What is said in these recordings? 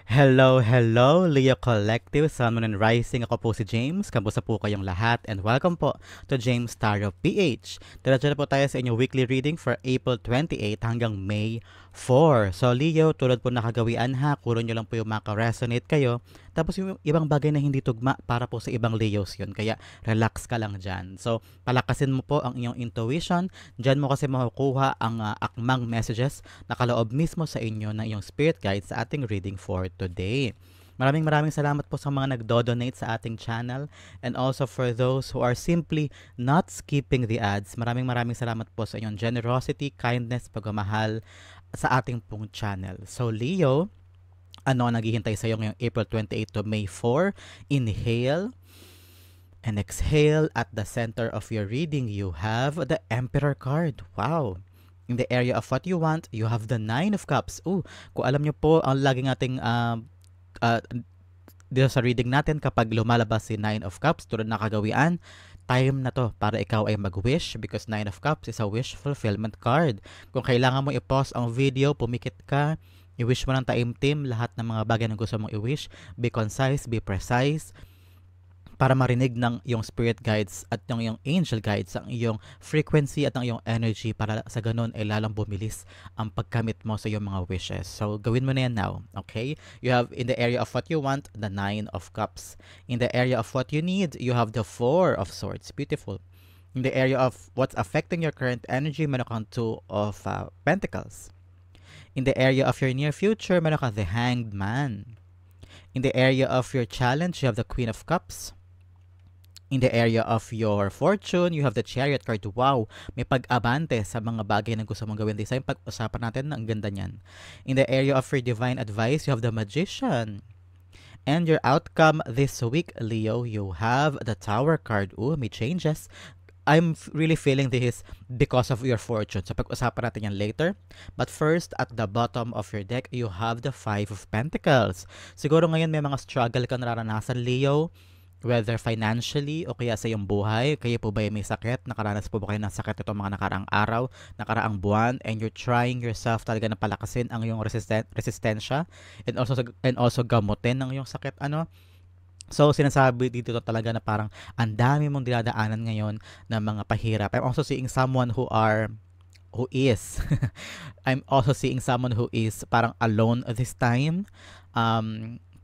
Hello, hello, Leo Collective, Sun, Moon, and Rising. Ako po si James. Kamusta po kayong lahat? And welcome po to James Tarot PH. Diretso na po tayo sa inyong weekly reading for April 28 hanggang May 4. So Leo, tulad po nakagawian ha, kuro nyo lang po yung maka-resonate kayo. Tapos yung ibang bagay na hindi tugma para po sa ibang Leos yun. Kaya relax ka lang dyan. So palakasin mo po ang inyong intuition. Dyan mo kasi makukuha ang akmang messages na kaloob mismo sa inyo ng iyong spirit guide sa ating reading for today. Maraming salamat po sa mga nagdo-donate sa ating channel and also for those who are simply not skipping the ads. Maraming salamat po sa inyong generosity, kindness, pagmamahal sa ating pong channel. So Leo, ano ang naghihintay sa iyo ngayong April 28 to May 4? Inhale and exhale. At the center of your reading, you have the Emperor card. Wow! In the area of what you want, you have the Nine of Cups. Kung alam nyo po, ang laging ating uh, dito sa reading natin, kapag lumalabas si Nine of Cups, tulad na kagawian, time na to para ikaw ay mag-wish because Nine of Cups is a wish fulfillment card. Kung kailangan mo i-pause ang video, pumikit ka, i-wish mo ng taimtim lahat ng mga bagay na gusto mong i-wish. Be concise, be precise, para marinig ng iyong spirit guides at ng iyong angel guides ang iyong frequency at ang iyong energy para sa ganun ay lalong bumilis ang pagkamit mo sa iyong mga wishes. So, gawin mo na yan now, okay? You have in the area of what you want, the Nine of Cups. In the area of what you need, you have the Four of Swords. Beautiful. In the area of what's affecting your current energy, meron kang Two of Pentacles. In the area of your near future, meron kang the Hanged Man. In the area of your challenge, you have the Queen of Cups. In the area of your fortune, you have the Chariot card. Wow, may pag-abante sa mga bagay na gusto mong gawin. This time, pag-usapan natin, ang ganda niyan. In the area of your divine advice, you have the Magician. And your outcome this week, Leo, you have the Tower card. May changes. I'm really feeling this is because of your fortune. So pag-usapan natin yan later. But first, at the bottom of your deck, you have the Five of Pentacles. Siguro ngayon may mga struggle ka nararanasan, Leo, whether financially o kaya sa iyong buhay. Kayo po ba may sakit? Nakaranas po ba kayo ng sakit itong mga nakaraang araw, nakaraang buwan, and you're trying yourself talaga na palakasin ang iyong resistensya and also gamutin ang iyong sakit, ano? So, sinasabi dito talaga na parang ang dami mong dinadaanan ngayon na mga pahirap. I'm also seeing someone who is I'm also seeing someone who is parang alone this time.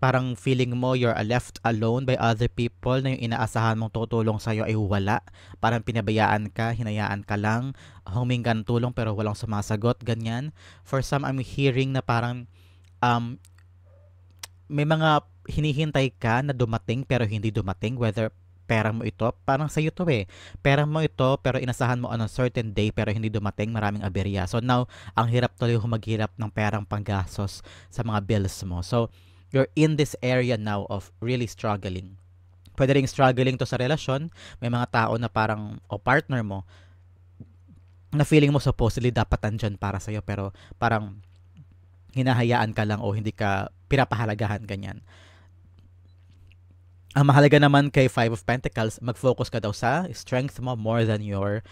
Parang feeling mo you're left alone by other people na yung inaasahan mong tutulong sa'yo ay wala. Parang pinabayaan ka, hinayaan ka lang, humingi ng tulong pero walang sumasagot, ganyan. For some, I'm hearing na parang um, may mga hinihintay ka na dumating pero hindi dumating, whether pera mo ito, parang sa'yo to eh. Pera mo ito pero inasahan mo on a certain day pero hindi dumating, maraming aberya. So now, ang hirap tuloy humaghirap ng perang panggastos sa mga bills mo. So, you're in this area now of really struggling. Pwede rin struggling to sa relasyon. May mga tao na parang, o partner mo, na feeling mo supposedly dapat andyan para sa'yo pero parang hinahayaan ka lang o hindi ka pinapahalagahan, ganyan. Ang mahalaga naman kay Five of Pentacles, mag-focus ka daw sa strength mo more than your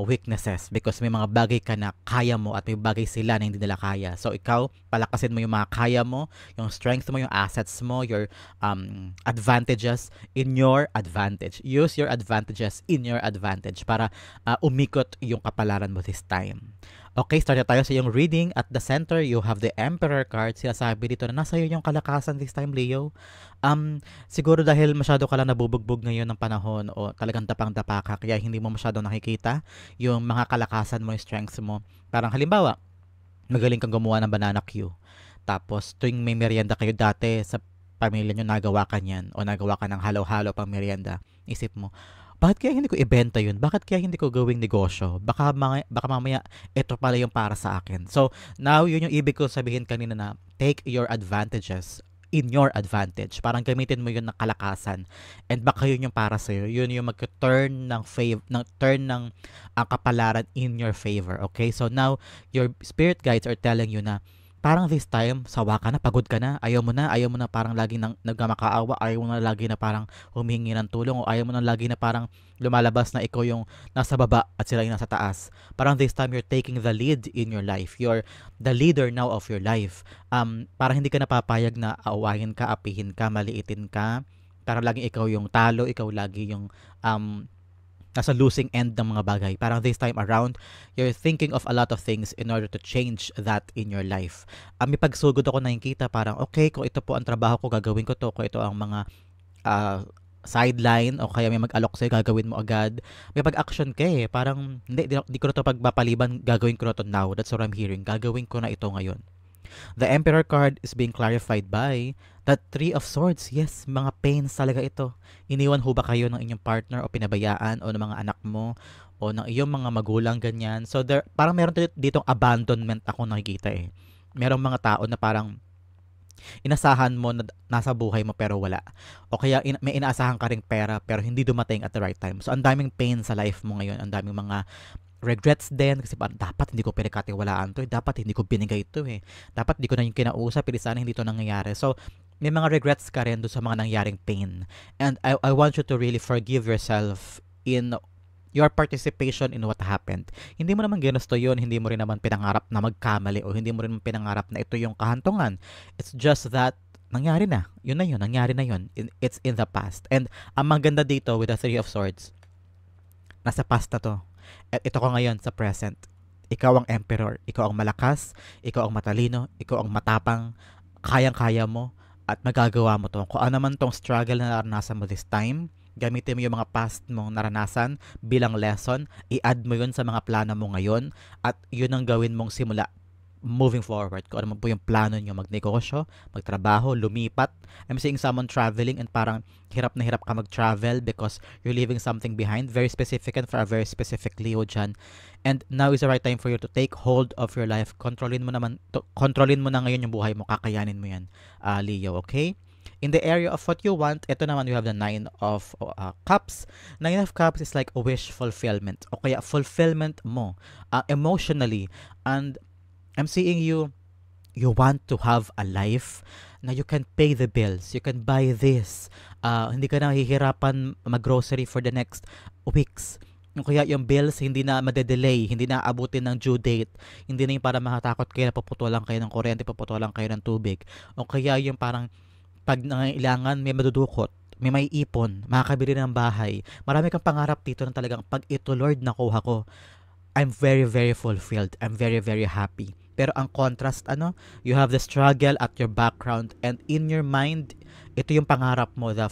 weaknesses because may mga bagay ka na kaya mo at may bagay sila na hindi nila kaya. So ikaw, palakasin mo yung mga kaya mo, yung strength mo, yung assets mo, your advantages in your advantage. Use your advantages in your advantage para umikot yung kapalaran mo this time. Okay, start na tayo sa iyong reading. At the center, you have the Emperor card. Sinasabi dito na nasa iyo yung kalakasan this time, Leo. Siguro dahil masyado ka lang nabubugbog ngayon ng panahon o talagang dapang-dapa ka, kaya hindi mo masyado nakikita yung mga kalakasan mo, yung strengths mo. Parang halimbawa, magaling kang gumawa ng banana cue. Tapos, tuwing may merienda kayo dati sa pamilya nyo, nagawa ka niyan o nagawa ka ng halo-halo pang merienda. Isip mo, bakit kaya hindi ko ibenta yun? Bakit kaya hindi ko gawing negosyo? Baka mamaya ito pala yung para sa akin. So, now yun yung ibig ko sabihin kanina na take your advantages in your advantage. Parang gamitin mo yun ng kalakasan. And baka yun yung para sa'yo. Yun yung mag-turn ng kapalaran in your favor. Okay? So now, your spirit guides are telling you na parang this time, sawa ka na, pagod ka na, ayaw mo na parang lagi nang nagmamakaawa, ayaw mo na lagi na parang humihingi ng tulong, o ayaw mo na lagi na parang lumalabas na ikaw yung nasa baba at sila yung nasa taas. Parang this time, you're taking the lead in your life. You're the leader now of your life. Parang hindi ka napapayag na awayin ka, apihin ka, maliitin ka. Parang laging ikaw yung talo, ikaw lagi yung nasa losing end ng mga bagay. Parang this time around, you're thinking of a lot of things in order to change that in your life. May pagsugod ako nakikita, parang okay, kung ito po ang trabaho ko, gagawin ko to. Kung ito ang mga uh, sideline o kaya may mag-alok sa'yo, gagawin mo agad. May pag-action ka eh. Parang, di ko na to pagpapaliban, gagawin ko na to now. That's what I'm hearing. Gagawin ko na ito ngayon. The Emperor card is being clarified by the Three of Swords. Yes, mga pains talaga ito. Iniwan ho ba kayo ng inyong partner o pinabayaan o ng mga anak mo o ng iyong mga magulang, ganyan. So, parang meron ditong abandonment ako nakikita eh. Merong mga tao na parang inasahan mo na nasa buhay mo pero wala. O kaya may inaasahan ka ring pera pero hindi dumating at the right time. So, ang daming pain sa life mo ngayon. Ang daming mga regrets din kasi parang dapat hindi ko pinagkatiwalaan to, dapat hindi ko binigay ito dapat hindi ko na yung kinausap, sana hindi to nangyayari. So may mga regrets ka rin doon sa mga nangyaring pain, and I want you to really forgive yourself in your participation in what happened. Hindi mo naman ginusto yun, hindi mo rin naman pinangarap na magkamali, o hindi mo rin pinangarap na ito yung kahantungan. It's just that nangyari na yun, nangyari na yun. It's in the past. And ang maganda dito with the Three of Swords, nasa past na to. At ito ko ngayon sa present. Ikaw ang emperor. Ikaw ang malakas. Ikaw ang matalino. Ikaw ang matapang. Kayang-kaya mo. At magagawa mo to. Kung ano man tong struggle na naranasan mo this time, gamitin mo yung mga past mong naranasan bilang lesson. I-add mo yun sa mga plano mo ngayon. At yun ang gawin mong simula moving forward. Kung ano man po yung plano nyo, magnegosyo, magtrabaho, lumipat. I'm seeing someone traveling and parang hirap na hirap ka mag-travel because you're leaving something behind. Very specific and for a very specific Leo dyan. And now is the right time for you to take hold of your life. Kontrolin mo na ngayon yung buhay mo. Kakayanin mo yan, Leo, okay? In the area of what you want, ito naman you have the Nine of Cups. Nine of Cups is like a wish fulfillment. O kaya fulfillment mo emotionally. And I'm seeing you want to have a life na you can pay the bills, you can buy this, hindi ka na hihirapan mag-grocery for the next weeks. Kaya yung bills hindi na madedelay, hindi na abutin ng due date, hindi na yung para makatakot kayo na puputulan kayo ng kuryente, puputulan kayo ng tubig. O kaya yung parang pag nangailangan may madudukot, may ipon, makakabili ng bahay. Marami kang pangarap dito na talagang pag ito Lord nakuha ko, I'm very, very fulfilled. I'm very, very happy. Pero ang contrast, you have the struggle at your background, and in your mind, ito yung pangarap mo, the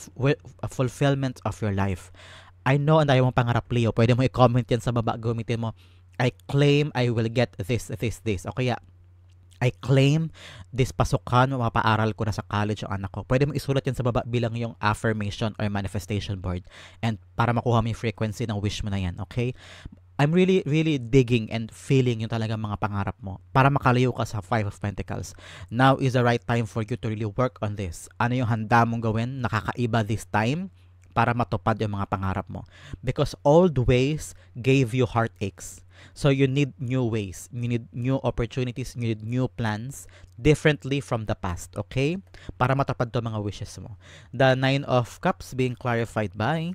fulfillment of your life. I know and ayaw mong pangarap, Leo. Pwede mo i-comment yan sa baba. Gamitin mo, I claim I will get this. O kaya, I claim this pasukan, mapaaral ko na sa college ang anak ko. Pwede mo isulat yan sa baba bilang yung affirmation or manifestation board. And para makuha mo yung frequency ng wish mo na yan, okay? I'm really, really digging and feeling yung talagang mga pangarap mo para makalayo ka sa Five of Pentacles. Now is the right time for you to really work on this. Ano yung handa mong gawin, nakakaiba this time, para matupad yung mga pangarap mo. Because old ways gave you heartaches. So you need new ways, you need new opportunities, you need new plans, differently from the past, okay? Para matupad to mga wishes mo. The Nine of Cups being clarified by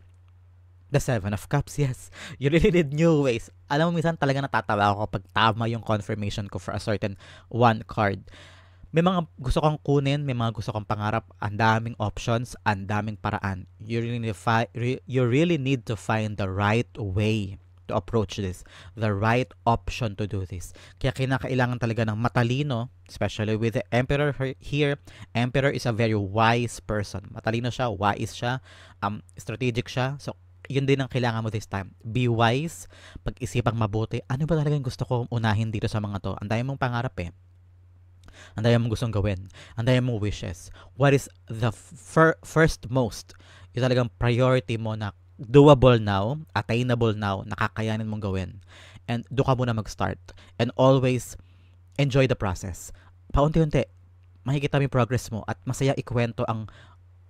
the Seven of Cups, yes. You really need new ways. Alam mo, minsan talaga natatawa ako kapag tama yung confirmation ko for a certain one card. May mga gusto kang kunin, may mga gusto kang pangarap, ang daming options, ang daming paraan. You really need to find the right way to approach this, the right option to do this. Kaya kinakailangan talaga ng matalino, especially with the Emperor here. Emperor is a very wise person. Matalino siya, wise siya, strategic siya. So, yun din ang kailangan mo this time. Be wise, pag-isipang mabuti. Ano ba talagang gusto ko unahin dito sa mga to? Ang dami mong pangarap eh. Ang dami mong gustong gawin. Ang dami mong wishes. What is the first most? Yung talagang priority mo na doable now, attainable now, nakakayanin mong gawin. And doon ka muna mag-start. And always enjoy the process. Paunti-unti, makikita mo yung progress mo at masaya ikwento ang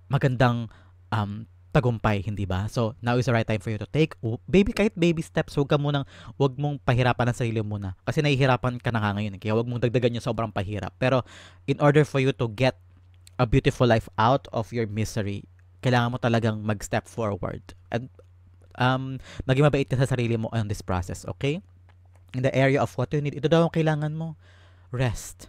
magandang tagumpay, hindi ba? So, now is the right time for you to take baby, kahit baby steps. Wag mong pahirapan ang sarili mo muna. Kasi nahihirapan ka na nga ngayon. Kaya wag mong dagdagan yung sobrang pahirap. Pero, in order for you to get a beautiful life out of your misery, kailangan mo talagang mag-step forward. And, maging mabait ka sa sarili mo on this process, okay? In the area of what you need, ito daw ang kailangan mo. Rest.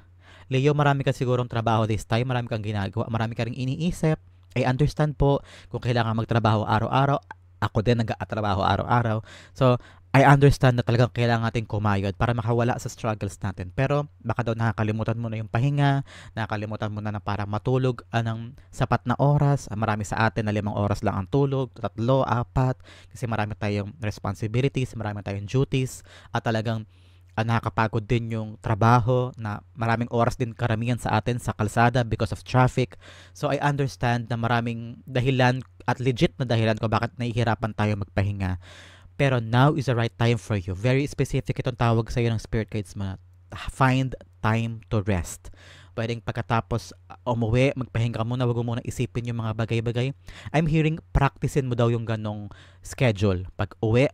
Leo, marami ka sigurong trabaho this time. Marami kang ginagawa. Marami ka ring iniisip. I understand po kung kailangan magtrabaho araw-araw. Ako din nag-atrabaho araw-araw. So, I understand na talagang kailangan natin kumayod para makawala sa struggles natin. Pero, baka daw nakakalimutan mo na yung pahinga, nakakalimutan mo na parang matulog ng sapat na oras. Marami sa atin na 5 oras lang ang tulog, 3, 4, kasi marami tayong responsibilities, marami tayong duties, at talagang nakakapagod din yung trabaho na maraming oras din karamihan sa atin sa kalsada because of traffic. So I understand na maraming dahilan at legit na dahilan kung bakit nahihirapan tayo magpahinga. Pero now is the right time for you. Very specific itong tawag sa'yo ng spirit guides mo. Find time to rest. Pwedeng pagkatapos umuwi, magpahinga ka muna, wag mo muna isipin yung mga bagay-bagay. I'm hearing practicein mo daw yung ganong schedule. Pag uwi,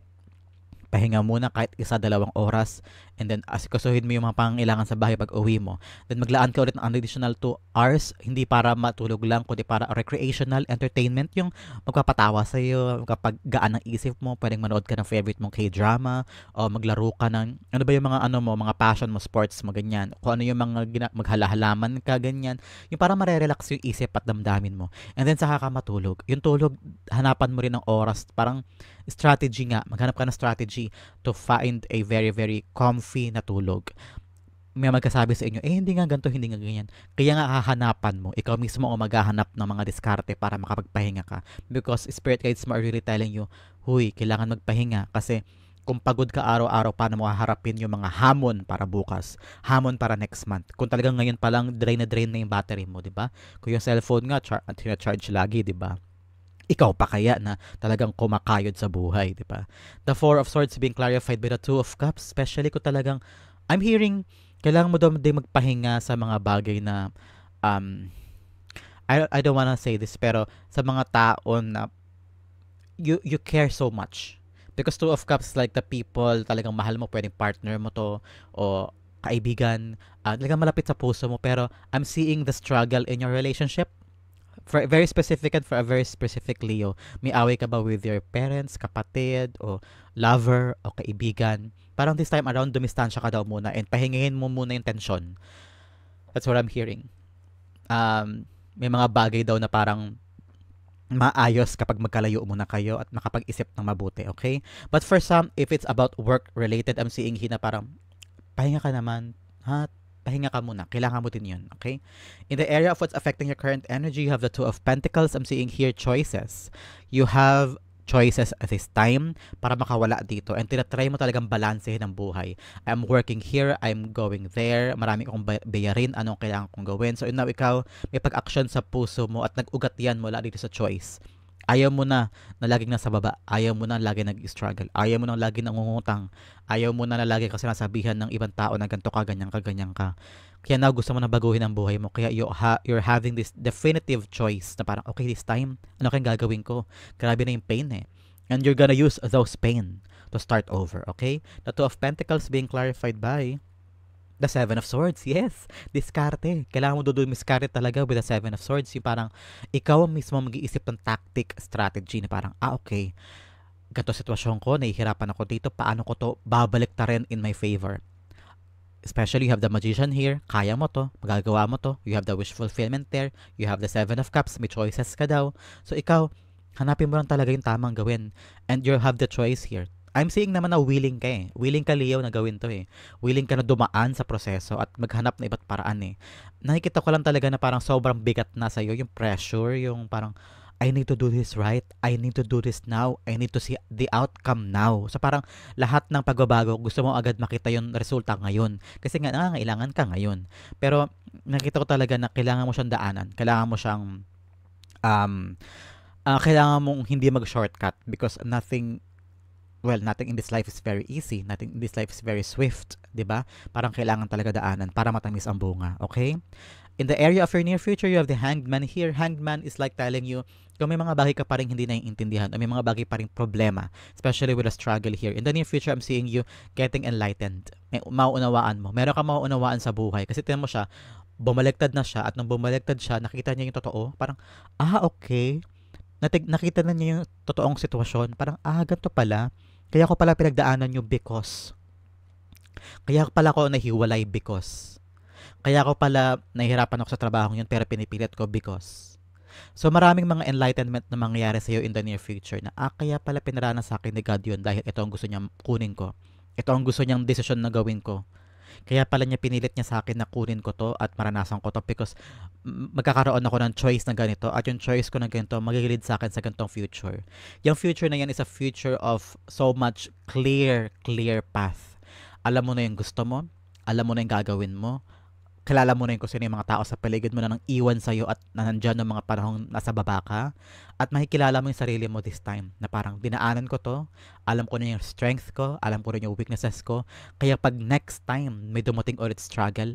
pahinga muna kahit 1-2 oras, and then asikasuhin mo yung mga pangangailangan sa bahay pag uwi mo. Then maglaan ka ulit ng additional 2 hours, hindi para matulog lang, kundi para recreational entertainment, yung magpapatawa sa iyo, magpapaggaan ng isip mo. Pwedeng manood ka ng favorite mong K-drama, o maglaro ka ng, ano ba yung mga mga passion mo, sports mo, ganyan. Kung ano yung mga maghalahalaman ka, ganyan. Yung para marerelax yung isip at damdamin mo. And then saka ka matulog. Yung tulog, hanapan mo rin ng oras, parang strategy nga, maghanap ka ng strategy to find a very, very comfy na tulog. May magkasabi sa inyo, hindi nga ganito, hindi nga ganyan. Kaya nga hahanapan mo, ikaw mismo ang maghahanap ng mga diskarte para makapagpahinga ka. Because spirit guides mo are really telling you, huy, kailangan magpahinga. Kasi kung pagod ka araw-araw, paano mo haharapin yung mga hamon para bukas, hamon para next month. Kung talagang ngayon pa lang drain na yung battery mo, di ba? Kung yung cellphone nga, charge lagi, di ba? Ikaw pa kaya na talagang kumakayod sa buhay, di ba? The 4 of Swords being clarified by the 2 of Cups, especially kung talagang, I'm hearing, kailangan mo daw din magpahinga sa mga bagay na, I don't wanna say this, pero sa mga tao na you care so much. Because 2 of Cups, like the people talagang mahal mo, pwedeng partner mo to, o kaibigan, talagang malapit sa puso mo, pero I'm seeing the struggle in your relationship. For very specific and for a very specific Leo, may away ka ba with your parents, kapatid, o lover, o kaibigan? Parang this time around, dumistansya ka daw muna and pahingahin mo muna yung tension. That's what I'm hearing. May mga bagay daw na parang maayos kapag magkalayo muna kayo at makapag-isip ng mabuti, okay? But for some, if it's about work-related, I'm seeing here na parang, pahinga ka naman, ha? Pahinga ka muna. Kailangan mo din yun, okay? In the area of what's affecting your current energy, you have the 2 of Pentacles. I'm seeing here choices. You have choices at this time para makawala dito. And tinatry mo talagang balansehin ang buhay. I'm working here, I'm going there, marami akong bayarin, anong kailangan kong gawin. So now ikaw, may pag-action sa puso mo at nag-ugat yan mula dito sa choice. Ayaw mo na laging nasa baba. Ayaw mo na lagi nag-struggle. Ayaw mo na lagi nangungutang. Ayaw mo na lagi kasi nasabihan ng ibang tao na ganito ka, ganyan ka, ganyan ka. Kaya now gusto mo na baguhin ang buhay mo. Kaya you're having this definitive choice na parang, okay, this time, ano kayang gagawin ko? Grabe na yung pain eh. And you're gonna use those pain to start over, okay? The 2 of Pentacles being clarified by the 7 of Swords, yes. Diskarte. Kailangan mo doon miskarte talaga with the 7 of Swords. Yung parang, ikaw mismo mag-iisip ng tactic, strategy na parang, okay, ganito sitwasyon ko, nahihirapan ako dito, paano ko to babalik ta rin in my favor. Especially, you have the Magician here, kaya mo to, magagawa mo to, you have the wish fulfillment there, you have the 7 of Cups, may choices ka daw. So, ikaw, hanapin mo lang talaga yung tamang gawin. And you have the choice here. I'm seeing naman na willing ka eh. Willing ka, Leo, na gawin to eh. Willing ka na dumaan sa proseso at maghanap na iba't paraan eh. Nakikita ko lang talaga na parang sobrang bigat na sa'yo. Yung pressure, yung parang, I need to do this right. I need to do this now. I need to see the outcome now. So parang lahat ng pagbabago, gusto mo agad makita yung resulta ngayon. Kasi nga, nangangailangan ka ngayon. Pero nakita ko talaga na kailangan mo siyang daanan. Kailangan mo siyang, kailangan mong hindi mag-shortcut because nothing in this life is very easy. Nothing in this life is very swift, 'di ba? Parang kailangan talaga daanan para matamis ang bunga, okay? In the area of your near future, you have the Hanged Man here. Hanged Man is like telling you, kung may mga bagay ka pa rin hindi naiintindihan o may mga bagay pa rin problema, especially with a struggle here. In the near future, I'm seeing you getting enlightened. May mauunawaan mo. Meron kang mauunawaan sa buhay. Kasi tingnan mo siya, bumaliktad na siya at nung bumaliktad siya, nakita niya yung totoo. Parang, okay. Nakita na niya yung totoong sitwasyon. Parang, ganito pala. Kaya ko pala pinagdaanan yung because. Kaya pala ko nahiwalay because. Kaya ko pala nahihirapan ako sa trabaho yun pero pinipilit ko because. So maraming mga enlightenment na mangyayari sa iyo in the near future na kaya pala pinaranas sa akin ni God yun dahil ito ang gusto niyang kunin ko. Ito ang gusto niyang desisyon na gawin ko. Kaya pala niya pinilit niya sa akin na kunin ko to at maranasan ko to because magkakaroon ako ng choice na ganito at yung choice ko na ganito magigilid sa akin sa ganitong future. Yung future na yan is a future of so much clear path. Alam mo na yung gusto mo, alam mo na yung gagawin mo, kilala mo na yung kung sino yung mga tao sa paligid mo na nang iwan sa'yo at nandyan ng mga panahong nasa baba ka at makikilala mo yung sarili mo this time na parang dinaanan ko to, alam ko na yung strength ko, alam ko rin yung weaknesses ko, kaya pag next time may dumating ulit struggle,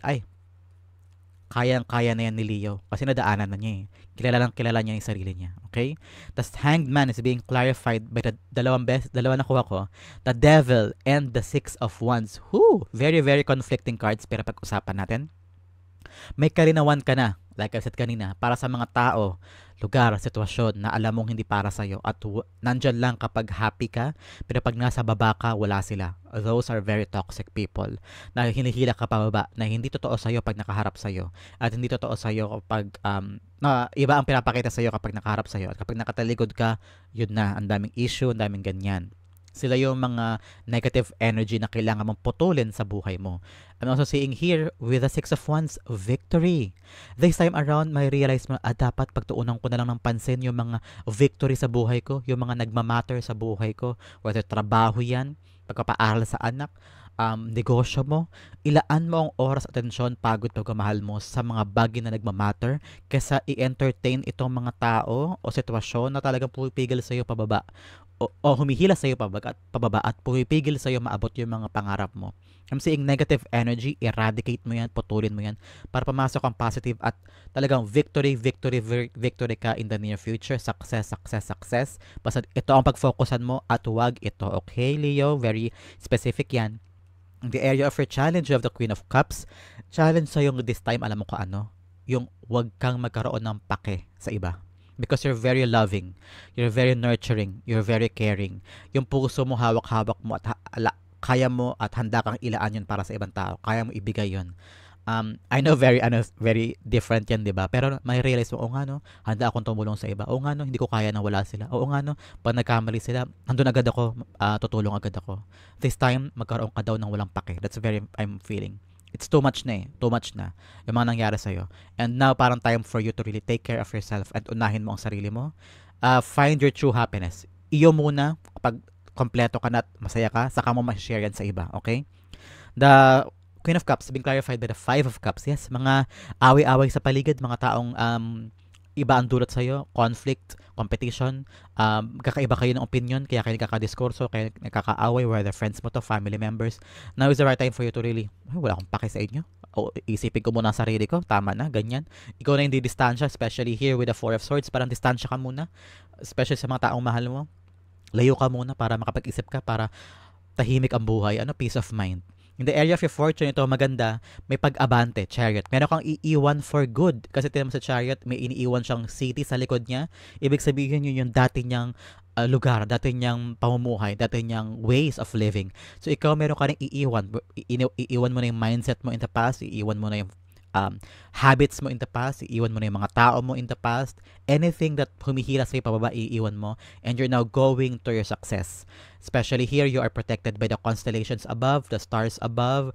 kayang-kaya na yan ni Leo kasi nadaanan na niya kilala niya yung sarili niya. Okay? The Hanged Man is being clarified by the dalawa nakuha ko, the Devil and the Six of Wands. Very, very conflicting cards pero pag-usapan natin. May karinawan ka na, like I said kanina, para sa mga tao, lugar, sitwasyon na alam mong hindi para sa'yo at nandyan lang kapag happy ka, pero pag nasa baba ka, wala sila. Those are very toxic people na hinihila ka pababa, na hindi totoo sa'yo pag nakaharap sa'yo at hindi totoo sa'yo kapag na iba ang pinapakita sa'yo kapag nakaharap sa'yo at kapag nakatalikod ka, yun na, ang daming issue, ang daming ganyan. Sila yung mga negative energy na kailangan mong putulin sa buhay mo. I'm also seeing here with the Six of Wands, victory. This time around, may realize mo, dapat pagtuunan ko na lang ng pansin yung mga victory sa buhay ko, yung mga nagmamatter sa buhay ko, whether trabaho yan, pagpapaaral sa anak, negosyo mo, ilaan mo ang oras, atensyon, pagod, pagmamahal mo sa mga bagay na nagmamatter kaysa i-entertain itong mga tao o sitwasyon na talagang pumipigil sa iyo pababa o humihila sa iyo pababa at pumipigil sa iyo maabot yung mga pangarap mo. I'm seeing negative energy, eradicate mo yan, putulin mo yan para pumasok ang positive at talagang victory ka in the near future. Success. Basta ito ang pag-focusan mo at huwag ito. Okay, Leo? Very specific yan. In the area of your challenge, you have the Queen of Cups. Challenge sa'yo this time, alam mo ano? Yung huwag kang magkaroon ng pake sa iba. Because you're very loving, you're very nurturing, you're very caring. Yung puso mo, hawak-hawak mo at kaya mo at handa kang ilaan yun para sa ibang tao. Kaya mo ibigay yun. I know very different yan, 'di ba? Pero may realize mo, handa akong tumulong sa iba. Hindi ko kaya na wala sila. Pag nagkamali sila, andun agad ako, tutulong agad ako. This time, magkaroon ka daw ng walang pake. That's I'm feeling. It's too much na yung mga nangyari sa'yo. And now, parang time for you to really take care of yourself at unahin mo ang sarili mo. Find your true happiness. Iyo muna, kapag kompleto ka na at masaya ka, saka mo ma-share yan sa iba, okay? The Queen of Cups being clarified by the Five of Cups. Yes, mga away-away sa paligid, mga taong iba ang dulot sa'yo, conflict, competition, kakaiba kayo ng opinion, kaya kayo nagkakadiskurso, kaya nagkakaaway, whether friends mo to, family members. Now is the right time for you to really, wala akong pake sa inyo. Isipin ko muna ang sarili ko, tama na, ganyan. Ikaw na hindi distansya, especially here with the Four of Swords, parang distansya ka muna, especially sa mga taong mahal mo. Layo ka muna para makapag-isip ka, para tahimik ang buhay, peace of mind. In the area of your fortune, ito maganda, may pag-abante, Chariot. Meron kang iiwan for good. Kasi tingnan mo sa Chariot, may iniiwan siyang city sa likod niya. Ibig sabihin yun yung dati niyang lugar, dati niyang pamumuhay, dati niyang ways of living. So ikaw meron ka rin iiwan. Iiwan mo na yung mindset mo in the past, iiwan mo na yung habits mo in the past, iiwan mo na yung mga tao mo in the past, anything that humihila sa'yo pababa, iiwan mo, and you're now going to your success. Especially here, you are protected by the constellations above, the stars above,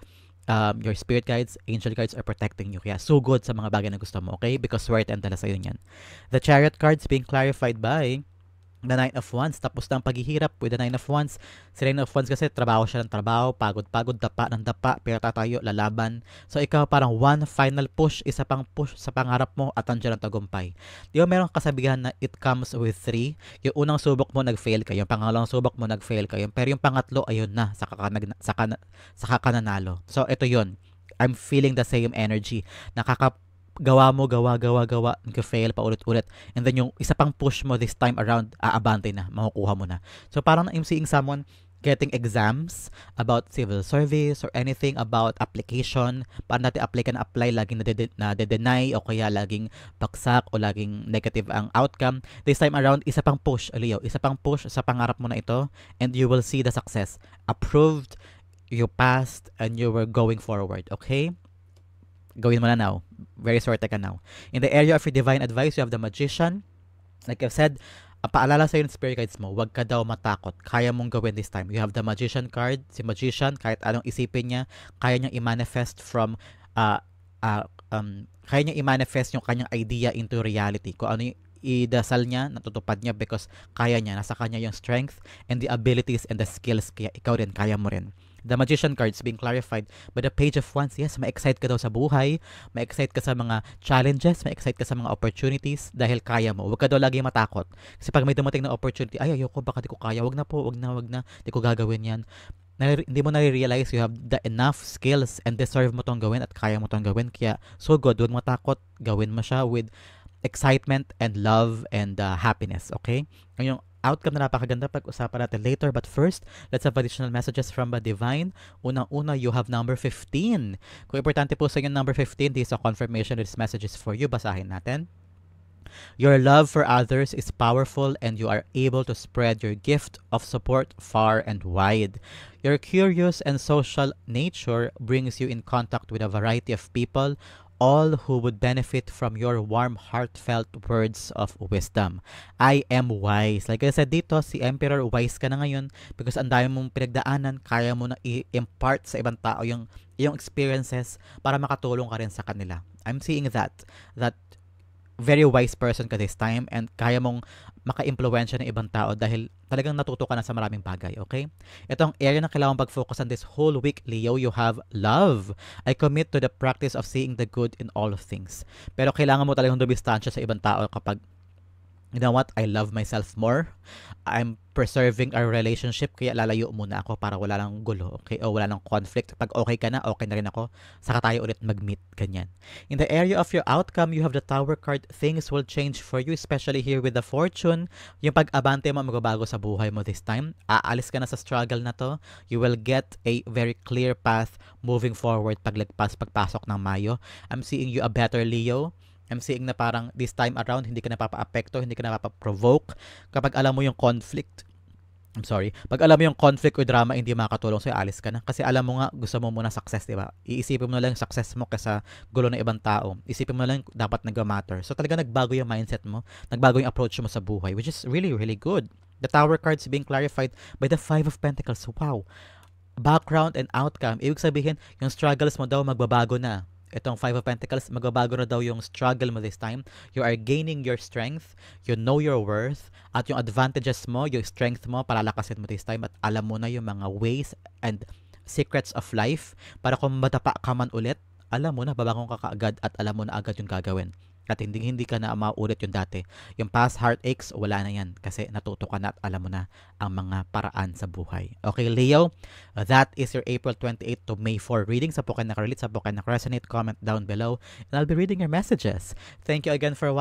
your spirit guides, angel guides are protecting you. Kaya so good sa mga bagay na gusto mo, okay? Because swerte ang dala sa'yo niyan. The Chariot cards being clarified by the Nine of Wands. Tapos na ang paghihirap with the Nine of Wands. Si Nine of Wands kasi trabaho siya ng trabaho, pagod, dapa ng dapa, pero tatayo, lalaban. So ikaw parang one final push, isa pang push sa pangarap mo at andyan ang tagumpay. Di ba meron kasabihan na it comes with three? Yung unang subok mo nag-fail ka, yung pangalawang subok mo nag-fail ka, pero yung pangatlo ayun na, saka ka nanalo. So ito yun. I'm feeling the same energy. gawa mo, gawa, nagka-fail pa ulit-ulit. And then yung isa pang push mo this time around, aabante na, makukuha mo na. So parang I'm seeing someone getting exams about civil service or anything about application. Paano natin apply, laging na-deny o kaya laging baksak o laging negative ang outcome. This time around, isa pang push, Leo. Isa pang push sa pangarap mo na ito and you will see the success. Approved, you passed, and you were going forward. Okay? Gawin mo na now. Very swerte ka now. In the area of your divine advice, you have the Magician. Like I've said, paalala sa'yo ng spirit guides mo, huwag ka daw matakot. Kaya mong gawin this time. You have the Magician card. Si Magician, kahit anong isipin niya, kaya niyang i-manifest from, kaya niyang i-manifest yung kanyang idea into reality. Kung ano yung idasal niya, natutupad niya because kaya niya. Nasa kanya yung strength and the abilities and the skills. Kaya ikaw rin, kaya mo rin. The Magician cards being clarified by the Page of Wands. Yes, ma-excite ka daw sa buhay, ma-excite ka sa mga challenges, ma-excite ka sa mga opportunities dahil kaya mo. Huwag ka daw lagi matakot. Kasi pag may dumating na opportunity, ay ayoko, baka di ko kaya. Wag na po, wag na. Di ko gagawin yan. Hindi mo na-realize you have the enough skills and deserve mo tong gawin at kaya mo tong gawin. Kaya so good, huwag matakot. Gawin mo siya with excitement and love and happiness. Okay? Yung outcome na napakaganda, pag-usapan natin later. But first, let's have additional messages from the Divine. Unang-una, you have number 15. Kung importante po sa inyo number 15, this is a confirmation that this message is for you. Basahin natin. Your love for others is powerful and you are able to spread your gift of support far and wide. Your curious and social nature brings you in contact with a variety of people, all who would benefit from your warm, heartfelt words of wisdom. I am wise. Like I said dito, si Emperor, wise ka na ngayon because ang dami mong pinagdaanan, kaya mo na i-impart sa ibang tao yung experiences para makatulong ka rin sa kanila. I'm seeing that very wise person ka this time and kaya mong maka-impluwensya ng ibang tao dahil talagang natuto ka na sa maraming bagay, okay? Itong area na kailangan pag-focus on this whole week, Leo, you have love. I commit to the practice of seeing the good in all of things. Pero kailangan mo talagang dumistansya sa ibang tao kapag, you know what, I love myself more. I'm preserving our relationship, kaya lalayo muna ako para wala lang gulo, okay? O wala lang conflict. Pag okay ka na, okay na rin ako, saka tayo ulit mag-meet, ganyan. In the area of your outcome, you have the Tower card. Things will change for you, especially here with the Fortune. Yung pag-abante mo, magbabago sa buhay mo this time. Aalis ka na sa struggle na to. You will get a very clear path moving forward pagpasok ng Mayo. I'm seeing you a better Leo. I'm seeing na parang this time around, hindi ka napapa-apekto, hindi ka napapa-provoke. Kapag alam mo yung conflict, pag alam mo yung conflict o drama hindi makakatulong sa'yo, alis ka na. Kasi alam mo nga, gusto mo muna success, di ba? Iisipin mo na lang yung success mo kaysa gulo ng ibang tao. Isipin mo na lang dapat nag-matter. So talaga nagbago yung mindset mo, nagbago yung approach mo sa buhay, which is really, really good. The Tower cards being clarified by the Five of Pentacles. Wow! Background and outcome. Ibig sabihin, yung struggles mo daw magbabago na. Itong Five of Pentacles, magbabago na daw yung struggle mo this time. You are gaining your strength, you know your worth, at yung advantages mo, yung strength mo, palalakasin mo this time, at alam mo na yung mga ways and secrets of life para kung madapa ka man ulit, alam mo na, babangong ka kaagad at alam mo na agad yung gagawin. At hindi ka na maulit yung dati. Yung past heartaches, wala na yan kasi natuto ka na at alam mo na ang mga paraan sa buhay. Okay, Leo, that is your April 28 to May 4 reading. Sa po kayo nakarelate, sa po kayo nakaresonate, comment down below and I'll be reading your messages. Thank you again for watching.